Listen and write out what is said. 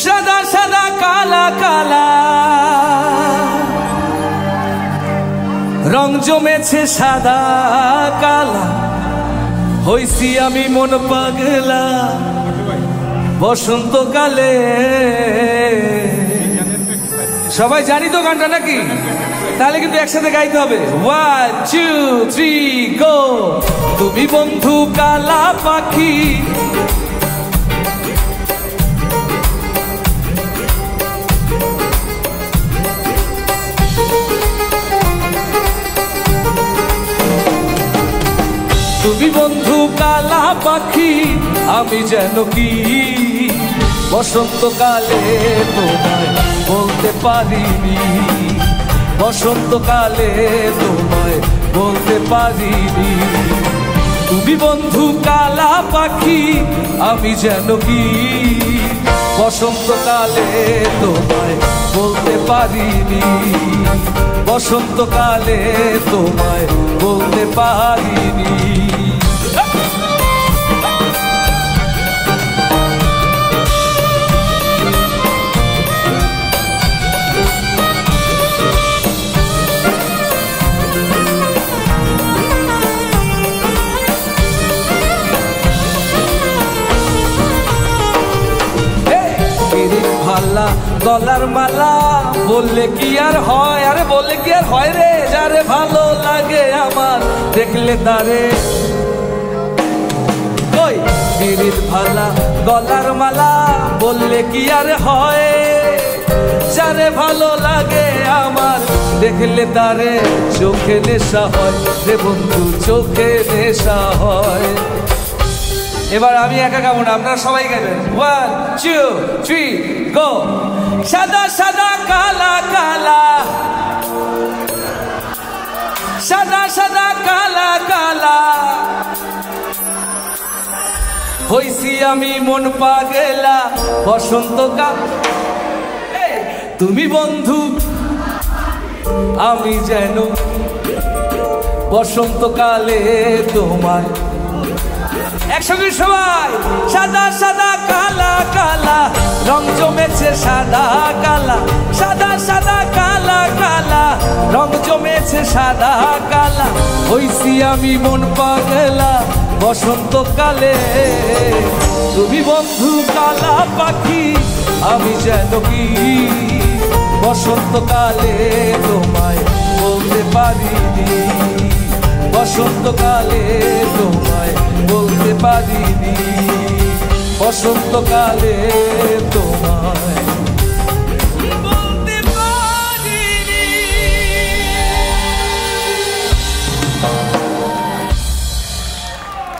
সাদা সাদা কালা কালা রং জমেছে সাদা কালা, হইছি আমি মন পাগলা বসন্তকালে। সবাই জানি তো গানটা নাকি? তাহলে কিন্তু একসাথে গাইতে হবে। 1 2 3 গো। তুমি বন্ধু কালা পাখি, তুমি বন্ধু কালা পাখি, আমি যেন কি বসন্তকালে তোমায় বলতে পারিনি, বসন্তকালে তোমায় বলতে পারিনি। তুমি বন্ধু কালা পাখি, আমি যেন কি বসন্তকালে তোমায় বলতে পারিনি, বসন্তকালে তোমায় বলতে পারিনি। গলার মালা বললে কি আর হয়, আরে বললে কি আর হয় রে, যারে ভালো লাগে আমার দেখলে তারে। কই গিরির ভালা গলার মালা বললে কি আর হয়, যারে ভালো লাগে আমার দেখলে তারে। চোখে নেশা হয় রে বন্ধু, চোখে নেশা হয়। এবার আমি একা গাবো না, আপনারা সবাই গাবেন। 1 2 3 গো। সাদা সাদা কালা কালা, সাদা সাদা কালা কালা, হইছি আমি মন পাগলা বসন্তকাল। তুমি বন্ধু আমি যেন বসন্তকালে তোমায়। একসঙ্গে সবাই। সাদা সাদা কালা কালা রং জমেছে সাদা কালা, সাদা সাদা কালা কালা রং জমেছে সাদা কালা, হইছি আমি মন পাগলা বসন্তকালে। তুমি বন্ধু কালা পাখি, আমি যেন কি বসন্তকালে তোমায় বলতে পারিনি, বসন্তকালে তোমায় বলতে পারিনি, বসন্তকালে তোমায় বলতে পারিনি।